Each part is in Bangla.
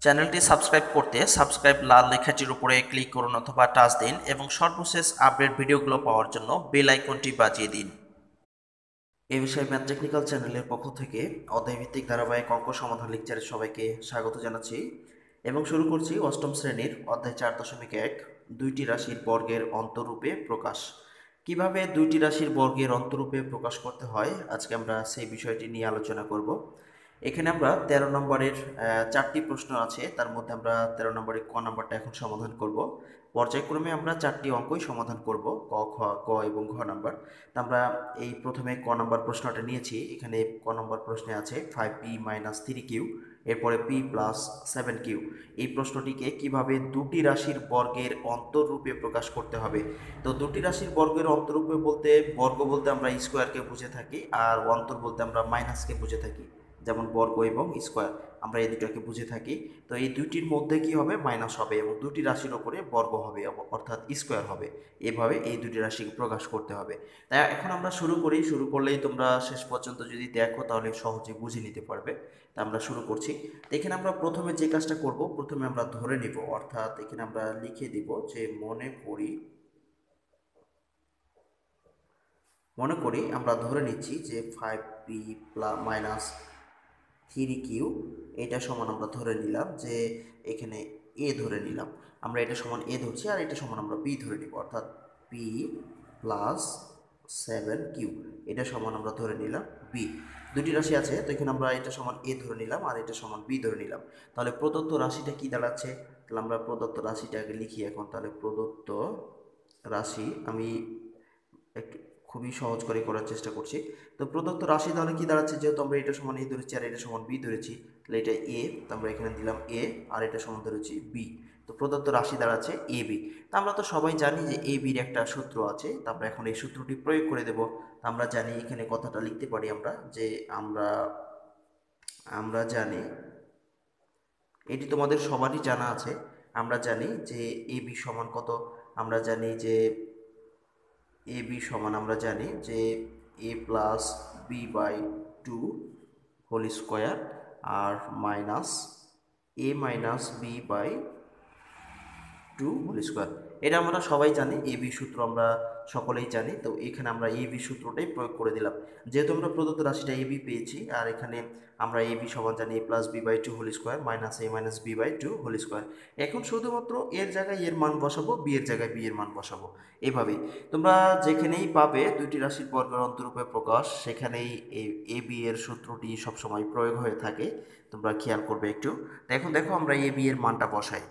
চ্যানেলটি সাবস্ক্রাইব করতে সাবস্ক্রাইব লাল লেখাটির উপরে ক্লিক করুন অথবা টাচ দিন এবং সর্বশেষ আপডেট ভিডিওগুলো পাওয়ার জন্য বেল আইকনটি বাজিয়ে দিন। এ বিষয়ে ম্যাথ টেকনিক্যাল চ্যানেলের পক্ষ থেকে অধ্যায়ভিত্তিক ধারাবাহিক অঙ্ক সমাধান লেকচারে সবাইকে স্বাগত জানাচ্ছি এবং শুরু করছি অষ্টম শ্রেণীর অধ্যায় 4.1 দুইটি রাশির বর্গের অন্তরূপে প্রকাশ। কিভাবে দুইটি রাশির বর্গের অন্তরূপে প্রকাশ করতে হয় আজকে আমরা সেই বিষয়টি নিয়ে আলোচনা করব। এখানে আমরা 13 নম্বরের 4টি প্রশ্ন আছে, তার মধ্যে আমরা 13 নম্বরের ক নাম্বারটা এখন সমাধান করব। পর্যায়ক্রমে আমরা 4টি অঙ্কই সমাধান করব, ক, খ, গ এবং ঘ নাম্বার। তা আমরা এই প্রথমে ক নাম্বার প্রশ্নটা নিয়েছি। এখানে ক নম্বর প্রশ্নে আছে 5p মাইনাস 3q, এরপরে p প্লাস 7q। এই প্রশ্নটিকে কিভাবে দুটি রাশির বর্গের অন্তররূপে প্রকাশ করতে হবে। তো দুটি রাশির বর্গের অন্তররূপে বলতে, বর্গ বলতে আমরা স্কোয়ারকে বুঝে থাকি, আর অন্তর বলতে আমরা মাইনাসকে বুঝে থাকি। যেমন বর্গ এবং স্কোয়ার আমরা এই দুটাকে বুঝে থাকি। তো এই দুইটির মধ্যে কি হবে, মাইনাস হবে এবং দুটি রাশির ওপরে বর্গ হবে অর্থাৎ স্কোয়ার হবে। এভাবে এই দুটি রাশিকে প্রকাশ করতে হবে। তাই এখন আমরা শুরু করি। শুরু করলেই তোমরা শেষ পর্যন্ত যদি দেখো তাহলে সহজে বুঝে নিতে পারবে। তা আমরা শুরু করছি। তো এখানে আমরা প্রথমে যে কাজটা করব, প্রথমে আমরা ধরে নিব, অর্থাৎ এখানে আমরা লিখে দিব যে মনে করি আমরা ধরে নিচ্ছি যে 5p মাইনাস 3q এটা সমান আমরা ধরে নিলাম যে এখানে a ধরে নিলাম। আমরা এটা সমান a ধরছি আর এটা সমান আমরা b ধরে নিব, অর্থাৎ p প্লাস 7q এটা সমান আমরা ধরে নিলাম b। দুটি রাশি আছে, তো এখানে আমরা এটা সমান a ধরে নিলাম আর এটা সমান b ধরে নিলাম। তাহলে প্রদত্ত রাশিটা কি দাঁড়াচ্ছে? তাহলে আমরা প্রদত্ত রাশিটাকে লিখি এখন। তাহলে প্রদত্ত রাশি আমি একটু খুবই সহজ করে করার চেষ্টা করছি। তো প্রদত্ত রাশি তাহলে কি দাঁড়াচ্ছে, যেহেতু আমরা এটা সমান এ ধরেছি আর এটা সমান বি ধরেছি, তাহলে এটা এ, তো আমরা এখানে দিলাম এ আর এটা সমান ধরেছি বি। তো প্রদত্ত রাশি দাঁড়াচ্ছে এ বি। তা আমরা তো সবাই জানি যে এ বির একটা সূত্র আছে, তা আমরা এখন এই সূত্রটি প্রয়োগ করে দেব। আমরা জানি এখানে কথাটা লিখতে পারি আমরা যে আমরা আমরা জানি, এটি তোমাদের সবারই জানা আছে, আমরা জানি যে এ বি সমান কত। আমরা জানি যে এ বি সমান আমরা জানি যে A plus B by 2 whole square আর minus A minus B by 2 whole square. এটা আমরা সবাই জানি, এ বি সূত্র আমরা সকলেই জানি। তো এখানে আমরা এ বি সূত্রটাই প্রয়োগ করে দিলাম। যেহেতু আমরা প্রদত্ত রাশিটা এ বি পেয়েছি আর এখানে আমরা এ বি সমান জানি A plus B by 2 whole square minus A minus B by 2 whole square. এখন শুধুমাত্র এর জায়গায় এর মান বসাবো, বি এর জায়গায় বি এর মান বসাবো। এভাবেই তোমরা যেখানেই পাবে দুইটি রাশির বর্গের অন্তরূপে প্রকাশ, সেখানেই এ বি এর সূত্রটি সবসময় প্রয়োগ হয়ে থাকে। তোমরা খেয়াল করবে একটু। তো এখন দেখো আমরা এ বি এর মানটা বসাই।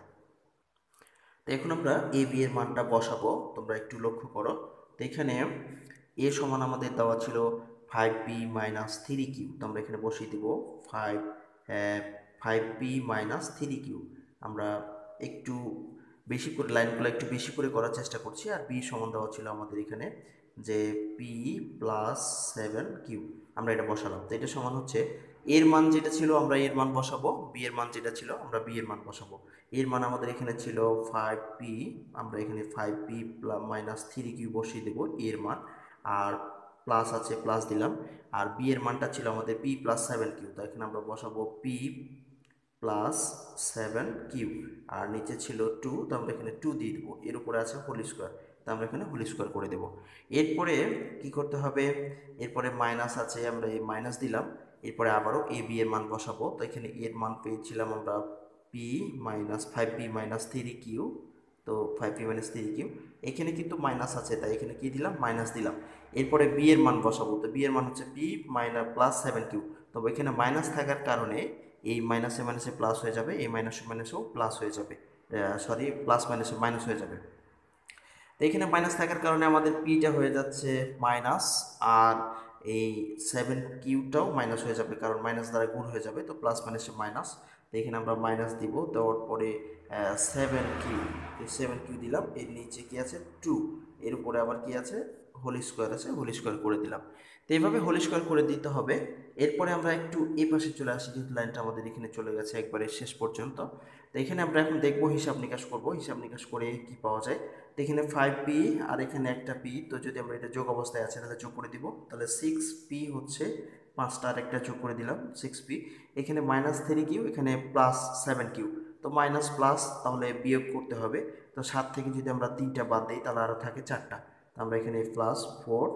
তো এখন আমরা এ বি এর মানটা বসাবো, তোমরা একটু লক্ষ্য করো। তো এখানে এ সমান আমাদের দেওয়া ছিল 5p মাইনাস 3q, তো আমরা এখানে বসিয়ে দিব 5p মাইনাস 3q। আমরা একটু বেশি করে লাইনগুলো একটু বেশি করে করার চেষ্টা করছি। আর বি সমান দেওয়া ছিল আমাদের এখানে যে p প্লাস 7q, আমরা এটা বসালাম। তো এটা সমান হচ্ছে এর মান যেটা ছিল আমরা এর মান বসাবো, বি এর মান যেটা ছিল আমরা বি এর মান বসাবো। এর মান আমাদের এখানে ছিল 5p, আমরা এখানে 5p মাইনাস 3q বসিয়ে দেবো এর মান, আর প্লাস আছে প্লাস দিলাম। আর বি এর মানটা ছিল আমাদের p প্লাস 7q, তো এখানে আমরা বসাবো p প্লাস 7q আর নিচে ছিল 2, তো আমরা এখানে 2 দিয়ে দেবো। এর উপরে আছে হোল স্কোয়ার, তো আমরা এখানে হোল স্কোয়ার করে দেবো। এরপরে কি করতে হবে, এরপরে মাইনাস আছে, আমরা এই মাইনাস দিলাম। এরপরে আবারও এ বি এর মান বসাবো। তো এখানে এর মান পেয়েছিলাম আমরা p minus 5p minus 3q, তো 5p মাইনাস 3q এখানে কিন্তু মাইনাস আছে, তাই এখানে কি দিলাম, মাইনাস দিলাম। এরপরে বি এর মান বসাবো। তো বি এর মান হচ্ছে p মাইনাস প্লাস 7q, তবে এখানে মাইনাস থাকার কারণে এই মাইনাসে মাইনাসে প্লাস হয়ে যাবে, এই মাইনাসে মাইনাসেও প্লাস হয়ে যাবে, সরি প্লাস মাইনাসে মাইনাস হয়ে যাবে। তো এখানে মাইনাস থাকার কারণে আমাদের পিটা হয়ে যাচ্ছে মাইনাস, আর এই 7q মাইনাস হয়ে যাবে কারণ মাইনাস দ্বারা গুণ হয়ে যাবে, তো প্লাস মাইনাসে মাইনাস। তো এখানে আমরা মাইনাস দিব, দেওয়ার পরে 7q, 7q দিলাম। এর নিচে কি আছে 2, এর উপরে আবার কি আছে হোল স্কোয়ার আছে, হোল স্কোয়ার করে দিলাম। তো এইভাবে হোল স্কোয়ার করে দিতে হবে। এরপরে আমরা একটু এই পাশে চলে আসি, যেহেতু লাইনটা আমাদের এখানে চলে গেছে একবারে শেষ পর্যন্ত। তো এখানে আমরা এখন দেখবো, হিসাব নিকাশ করবো, হিসাব নিকাশ করে কি পাওয়া যায়। তো এখানে 5p আর এখানে একটা p, তো যদি আমরা এটা যোগ অবস্থায় আছে তাহলে যোগ করে দিব। তাহলে 6p হচ্ছে 5টা আর একটা যোগ করে দিলাম 6p। এখানে মাইনাস 3q, এখানে প্লাস 7q, তো মাইনাস প্লাস তাহলে বিয়োগ করতে হবে। তো 7 থেকে যদি আমরা 3টা বাদ দিই তাহলে আরও থাকে 4টা। তো আমরা এখানে প্লাস 4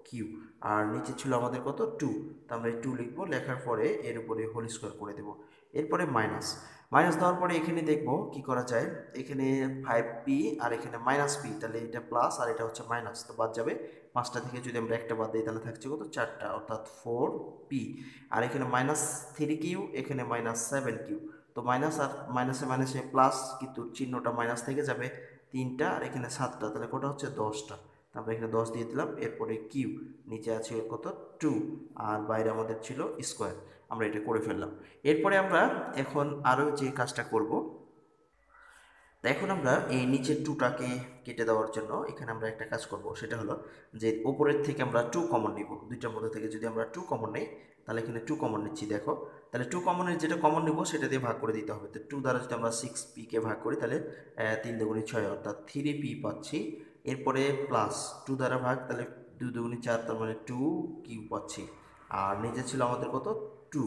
কিউ, আর নিচে ছিল আমাদের কত 2, তো আমরা এই 2 লিখবো, লেখার পরে এর উপরে হোল স্কোয়ার করে দেবো। এরপরে মাইনাস মাইনাস দেওয়ার পরে এখানে দেখবো কি করা যায়। এখানে 5p আর এখানে মাইনাস পি, তাহলে এটা প্লাস আর এটা হচ্ছে মাইনাস, তো বাদ যাবে। 5টা থেকে যদি আমরা একটা বাদ দিই তাহলে থাকছে কত 4টা, অর্থাৎ 4p। আর এখানে -3q, এখানে -7q। তো মাইনাস আর মাইনাসে মাইনাসে প্লাস, কিন্তু চিহ্নটা মাইনাস থেকে যাবে। 3টা আর এখানে 7টা, তাহলে কটা হচ্ছে 10টা। তারপরে এখানে 10 দিয়ে দিলাম, এরপরে কিউ, নিচে আছে কত 2, আর বাইরে আমাদের ছিল স্কোয়ার। আমরা এটা করে ফেললাম। এরপরে আমরা এখন আরও যে কাজটা করব, তা এখন আমরা এই নিচের টুটাকে কেটে দেওয়ার জন্য এখানে আমরা একটা কাজ করব, সেটা হলো যে ওপরের থেকে আমরা 2 কমন নিব। দুইটার মধ্যে থেকে যদি আমরা 2 কমন নেই, তাহলে এখানে 2 কমন নিচ্ছি, দেখো। তাহলে 2 কমনের যেটা কমন নিব সেটা দিয়ে ভাগ করে দিতে হবে। তো 2 দ্বারা যদি আমরা 6p-কে ভাগ করি তাহলে 3 দুগুণে 6, অর্থাৎ 3p পাচ্ছি। এরপরে প্লাস 2 দ্বারা ভাগ, তাহলে 2 দুগুণে 4, তার মানে 2q পাচ্ছি। আর নিচে ছিল আমাদের কত 2।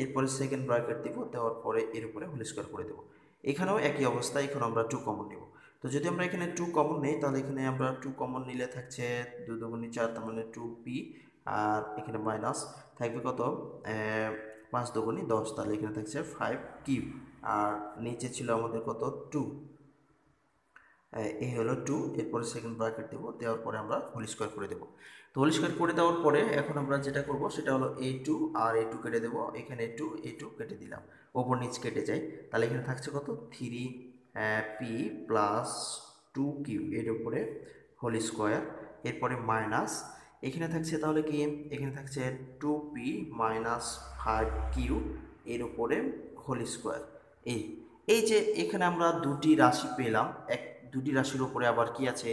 এরপরে সেকেন্ড ব্র্যাকেট দিব, দেওয়ার পরে এর উপরে হোল স্কোয়ার করে দেবো। এখানেও একই অবস্থা, এখানে আমরা 2 কমন নেব। তো যদি আমরা এখানে 2 কমন নেই, তাহলে এখানে আমরা 2 কমন নিলে থাকছে 2 দুগুণে 4, তার মানে 2p। আর এখানে মাইনাস থাকবে কত 5 দুগুণে 10, তাহলে এখানে থাকছে 5কিউ। আর নিচে ছিল আমাদের কত 2, এই হলো 2। এরপরে সেকেন্ড ব্র্যাকেট দেবো, দেওয়ার পরে আমরা হোল স্কোয়ার করে দেবো। তো হোল স্কোয়ার করে দেওয়ার পরে এখন আমরা যেটা করব সেটা হলো a2 আর a2 কেটে দেবো। এখানে 2 a2 কেটে দিলাম, ওপর নিচ কেটে যায়। তাহলে এখানে থাকছে কত 3p প্লাস 2q, এর উপরে হোল স্কোয়ার। এরপরে মাইনাস এখানে থাকছে তাহলে কি, এখানে থাকছে 2p মাইনাস 5q, এর উপরে হোল স্কোয়ার। এই এই যে এখানে আমরা দুটি রাশি পেলাম, দুটি রাশির উপরে আবার কি আছে,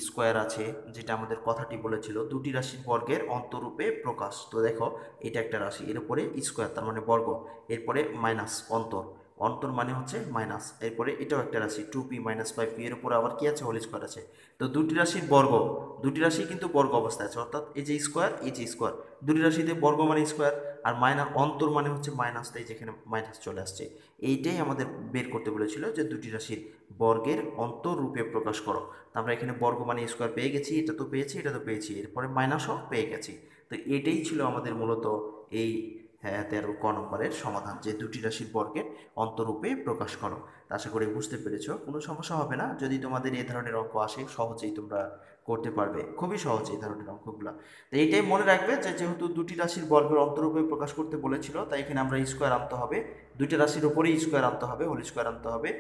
স্কোয়ার আছে, যেটা আমাদের কথাটি বলেছিল দুটি রাশির বর্গের অন্তরূপে প্রকাশ। তো দেখো, এটা একটা রাশি, এর উপরে স্কোয়ার তার মানে বর্গ, এরপরে মাইনাস অন্তর, অন্তর মানে হচ্ছে মাইনাস। এরপরে এটাও একটা রাশি 2p মাইনাস 5p, এর উপরে আবার কি আছে, হোল স্কোয়ার আছে। তো দুটি রাশির বর্গ, দুটি রাশি কিন্তু বর্গ অবস্থায় আছে, অর্থাৎ এই যে স্কোয়ার এই যে স্কোয়ার, দুটি রাশিতে বর্গ মানে স্কোয়ার, আর মাইনাস অন্তর মানে হচ্ছে মাইনাস, তাই যেখানে মাইনাস চলে আসছে। এইটাই আমাদের বের করতে বলেছিল যে দুটি রাশির বর্গের অন্তর রূপে প্রকাশ করো। তো আমরা এখানে বর্গ মানে স্কোয়ার পেয়ে গেছি, এটা তো পেয়েছি, এটা তো পেয়েছি, এরপরে মাইনাসও পেয়ে গেছি। তো এটাই ছিল আমাদের মূলত এই 13 নম্বরের সমাধান, যে দুটি রাশির বর্গের অন্তরূপে প্রকাশ করো। তা আশা করি বুঝতে পেরেছ, কোনো সমস্যা হবে না। যদি তোমাদের এই ধরনের অঙ্ক আসে সহজেই তোমরা করতে পারবে, খুবই সহজ এই ধরনের অঙ্কগুলো। তো এইটাই মনে রাখবে যে যেহেতু দুটি রাশির বর্গের অন্তরূপে প্রকাশ করতে বলেছিল, তাই এখানে আমরা স্কোয়ার আনতে হবে, দুইটা রাশির উপরেই স্কোয়ার আনতে হবে, হোল স্কোয়ার আনতে হবে,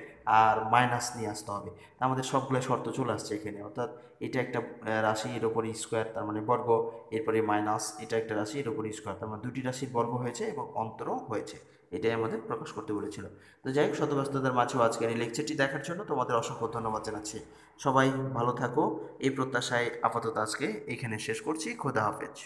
আর মাইনাস নিয়ে আসতে হবে। আমাদের সবগুলো শর্ত চলে আসছে এখানে, অর্থাৎ এটা একটা রাশি, এর উপরে স্কোয়ার তার মানে বর্গ, এরপরে মাইনাস এটা একটা রাশি, এর উপরে স্কোয়ার তার মানে দুটি রাশির বর্গ হয়েছে এবং অন্তরও হয়েছে। এটাই আমাদের প্রকাশ করতে বলেছিল। তো যাই হোক, শত ব্যস্ততার মাঝেও আজকের এই লেকচারটি দেখার জন্য তোমাদের অসংখ্য ধন্যবাদ জানাচ্ছি। সবাই ভালো থাকো, এই প্রত্যাশায় আপাতত আজকে এখানে শেষ করছি। খোদা হাফেজ।